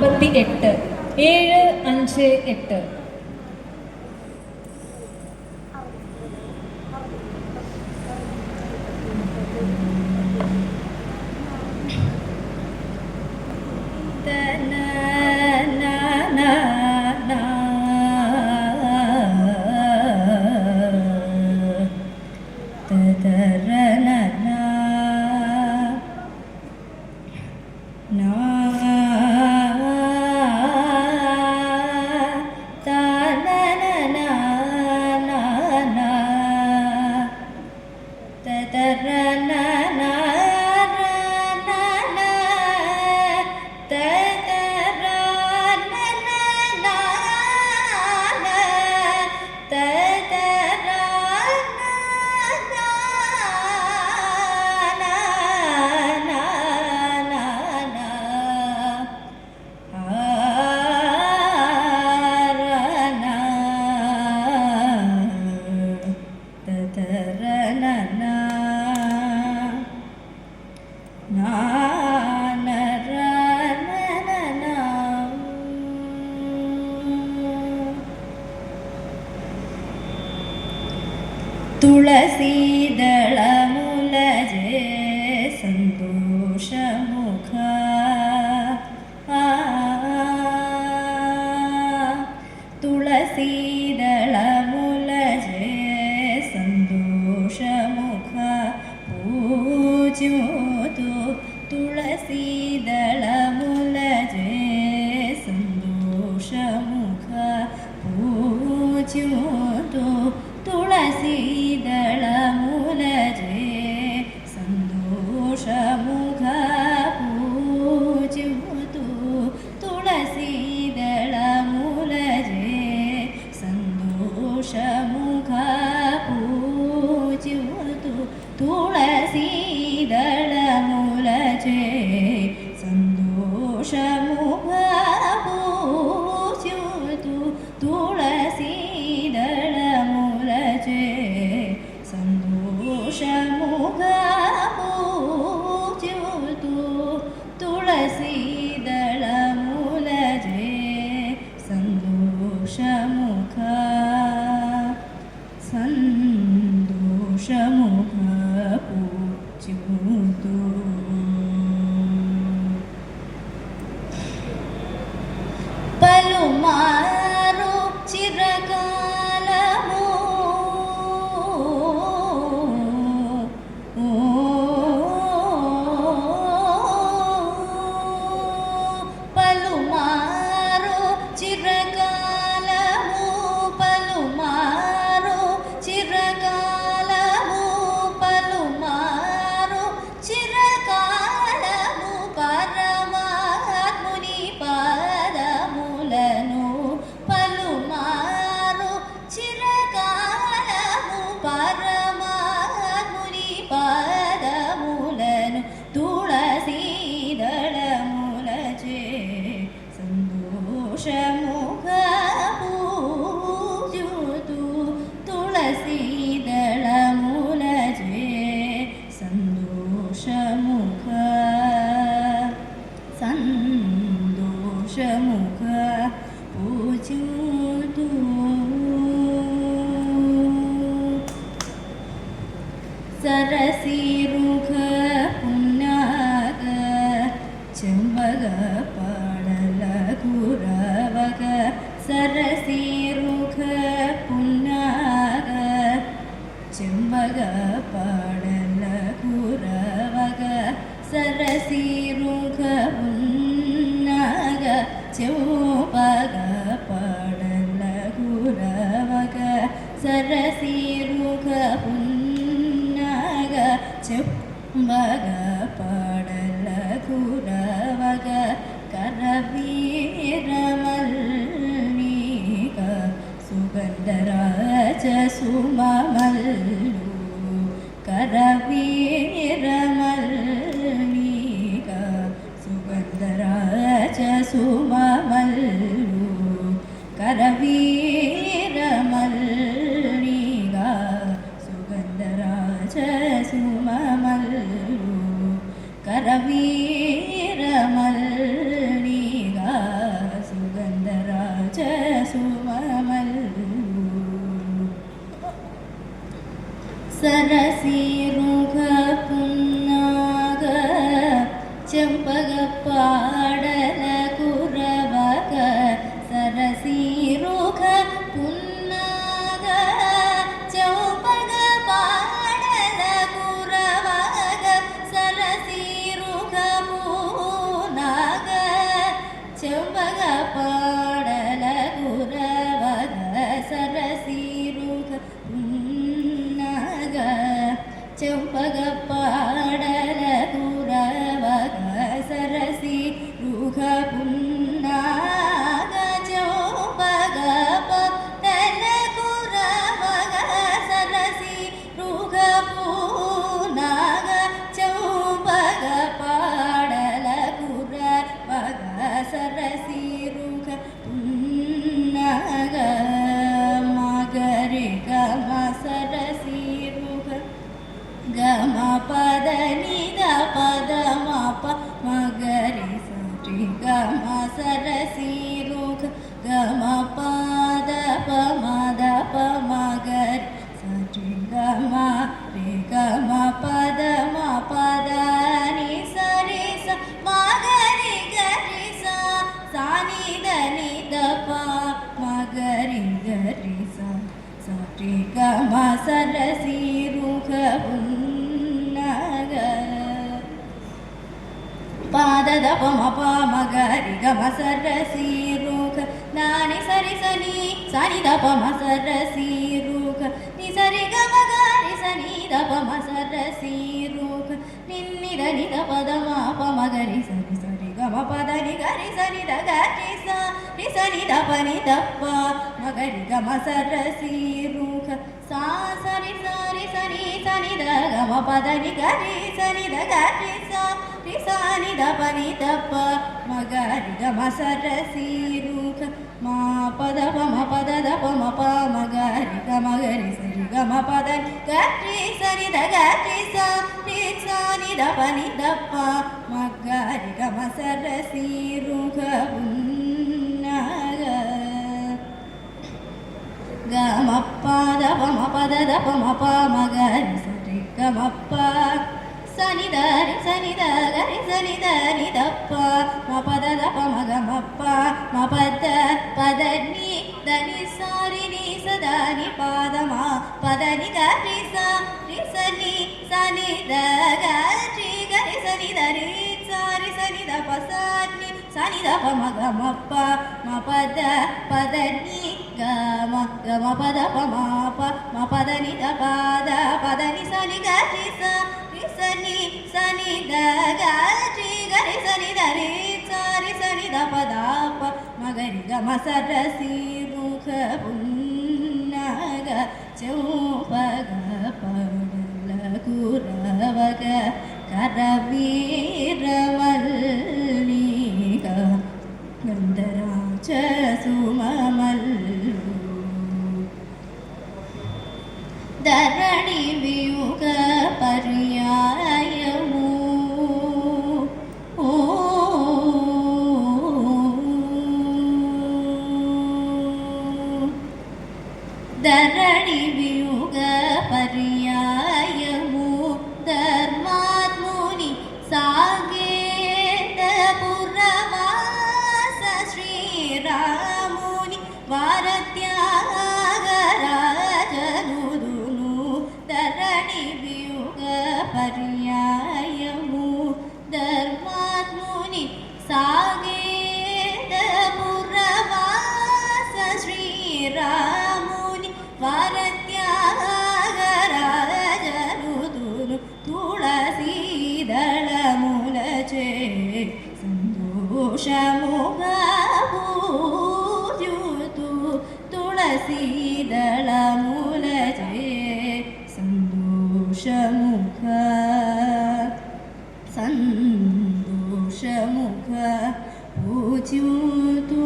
48 758. ತುಳಸೀದಳ ಮುಲಜೆ ಸಂತೋಷ ಮುಖ ತುಳಸೀದಳ ಮುಲಜೆ ಸಂತೋಷ ಮುಖ ಪೂಜ್ಯೋತು ತುಳಸೀದಳ ಮುಲಜೆ ಸಂತೋಷ ಮುಖ ಪೂಜ್ಯೋತು ತುಳಸೀದಳ ಮುಲಜೆ ಸಂತೋಷ ಮುಖ ಪೂಜ್ಯೋತು ತುಳಸೀದಳ ಮುಲಜೆ ಸಂತೋಷ ಮುಖ ಪೂಜ್ಯೋತು ತುಳಸೀದಳ ಮುಲಜೆ ಸಂತೋಷ ಮುಖ ಪೂಜ್ಯೋತು ತುಳಸೀದಳ ಮುಲಜೆ ಸಂತೋಷ ಮುಖ ಪೂಜ್ಯೋತು ತುಳಸೀದಳ ಮುಲಜೆ ಸಂತೋಷ ಮುಖ ಸಂತೋಷ ಮುಖ ಪೂಜ್ಯೋತು ಪಲುಮಾರು ಚಿರಕಾಲವು ಪಲುಮಾರು ಚಿರಕಾಲವು ಪಲುಮಾರು ಚಿರಕಾಲವು ಪಲುಮಾರು ಚಿರಕಾಲವು ಪರಮಾತ್ಮುನಿ ಪಾದಮೂಲನು ಪಲುಮಾರು ಚಿರಕಾಲವು ಪರಮಾತ್ಮುನಿ ಪಾದಮೂಲನು ತುಳಸೀದಳ ಮುಲಜೆ ಸಂತೋಷ ಮುಖ ಪೂಜ್ಯೋತು ತುಳಸೀದಳ ಮುಲಜೆ ಸಂತೋಷ ಮುಖ ಸಂತೋಷ ಮುಖ ಪೂಜ್ಯೋತು ಸರಸಿರುಖ ಪುಣ್ಯಾಗ ಚೆಂಬಗ ಪಾಡಲ ಗುರವಗ ಸರಸಿರುಖ ಪುಣ್ಯಾಗ ಚೆಂಬಗ ಪಾಡಲ ಗುರವಗ ಸರಸಿರುಖ ಪುಣ್ಯಾಗ ಚೆಂಬಗ ಪಾಡಲ ಗುರವಗ ಸರಸಿರುಖ ಪುಣ್ಯಾಗ ಚೆಂಬಗ ಪಾಡಲ ಗುರವಗ ಕರವೀರ ಮಲ್ಲಿಕ ಸುಗಂಧರಾಜ ಸುಮಮಲ್ಲು ಕರವೀರ ಮಲ್ಲಿಕ ಸುಗಂಧರಾಜ ಸುಮಮಲ್ಲು ಕರವೀರ ಮಲ್ಲಿಕ ಸುಗಂಧರಾಜ ಸುಮಮಲ್ಲು ಕರವೀರ ಮಲ್ಲಿಕ ಸರಸಿರುಗ ಉನ್ನಗ ಮಗರಿ ಗಮ ಸರಸಿರುಗ ಗಮ ಪದ ನಿದ ಪದ ಮಪ ಮಗರಿ ಸರಿ ಗಮ ಸರಸಿರುಗ ಗಮ ಪದ ಪ ಮದ ಪ ಮಗರಿ ಸರಿ ಗಮ ರಿ ಗಮ ಪದ ಮ ಪದ ನಿ ಸರಿ ಸ ಮಗರಿ ಗರಿ ಸ ಸಾನಿ ದ ನಿ ದ ಪ ಮಗರಿ ಗರಿ ಸ ಸರಿ ಗಮ ಸರಸಿರುಗ ಉನ್ನಗ ಪಾದದ ಪ ಮ ಪ ಮಗರಿ ಗಮ ಸರಸಿರುಗ ನಾನಿ ಸರಿ ಸನಿ ಸನಿ ದ ಪ ಮ ಸರಸಿರುಗ ನಿ ಸರಿ ಗಮ ಗರಿ ಸನಿ ದ ಪ ಮ ಸರಸಿರುಗ ನಿನ್ನಿ ದ ನಿ ದ ಪದ ಮ ಪ ಮಗರಿ ಸರಿ ಸರಿ ಗಮ ಪದ ನಿ ಗರಿ ಸನಿ ದ ಗರಿ ಸ ರಿ ಸನಿ ದ ಪ ನಿ ದ ಪ ಮಗರಿ ಗಮ ಸರಸಿರುಗ ಸಾ ಸರಿ ಸರಿ ಸನಿ ಸನಿ ದ ಗಮ ಪದ ನಿ ಗರಿ ಸನಿ ದ ಗರಿ ಸ ರಿ ಸ ನಿ ದ ಪ ನಿ ದ ಪ ಮಗರಿ ಗಮ ಸರಸಿರುಗ ಮಾ ಪದ ಪ ಮ ಪದ ದ ಪ ಮ ಪ ಮಗರಿ ಗಮ ಗರಿ ಸರಿ ಗಮ ಪದ ಗರಿ ಸನಿ ದ ಗರಿ ಸ ರಿ ಸ ನಿ ದ ಪ ನಿ ದ ಪ ಮಗರಿ ಗಮ ಸರಸಿರುಗ ಉನ್ನಗ ಗಮ ಪದ ಪ ಮ ಪದ ದ ಪ ಮ ಪ ಮಗರಿ ಸರಿ ಗಮ ಪ ಸನಿ ದ ರಿ ಸನಿ ದ ಗರಿ ಸನಿ ದ ನಿ ದ ಪ ಮ ಪದ ದ ಪ ಮ ಗ ಮ ಪ ಮ ಪದ ಪದ ನಿ ದ ನಿ ಸ ರಿ ನಿ ಸ ದ ನಿ ಪದ ಮ ಪದ ನಿ ಗ ರಿ ಸ ರಿ ಸ ನಿ ಸ ನಿ ದ ಗ ರಿ ಗ ರಿ ಸ ನಿ ದ ರಿ ಸ ರಿ ಸ ನಿ ದ ಪ ಸ ನಿ ಸ ನಿ ದ ಪ ಮ ಗ ಮ ಪ ಮ ಪದ ಪದ ನಿ ಗ ಮ ಪದ ಪ ಮ ಪ ಮ ಪದ ನಿ ದ ಪದ ನಿ ಸ ನಿ ಗ ರಿ ಸ ಸನಿ ಸನಿ ದ ಗ ರಿ ಗರಿ ಸನಿ ದ ರಿ ಸ ರಿ ಸನಿ ದ ಪ ದ ಪ ಮಗರಿ ಗ ಮ ಸರಸಿರುಗ ಉನ್ನಗ ಚೌಪಗ ಪಡಲ ಕುರವಗ ಕರವೀರ ಮಲ್ಲಿಗ ಗಂಧರಾಜ ಸುಮಮಲ್ಲು ಧರಣಿ ವಿಯುಗ ಪರ್ಯಾಯವು ಧರಣಿ ವಿಯುಗ ಪರ್ಯಾಯವು ಧರ್ಮಾತ್ಮುನಿ ಸಾಗೇತ ಪುರವಾಸ ಶ್ರೀರಾಮುನಿ ವಾರತ್ಯಾಗರಾಜನುದುನು ಧರಣಿ ವಿಯುಗ ಪರ್ಯಾಯವು ಧರ್ಮಾತ್ಮುನಿ ಸಾಗೇತ ಪುರವಾಸ ಶ್ರೀರಾಮುನಿ ವಾರತ್ಯಾಗರಾಜನುದುನು ತುಳಸೀದಳ ಮೂಲಚೆ ಸಂತೋಷ ಮುಖ ಪೂಜುತು ತುಳಸೀದಳ ಮೂಲಚೆ ಸಂತೋಷ ಮುಖ ಸಂತೋಷ ಮುಖ ಪೂಜುತು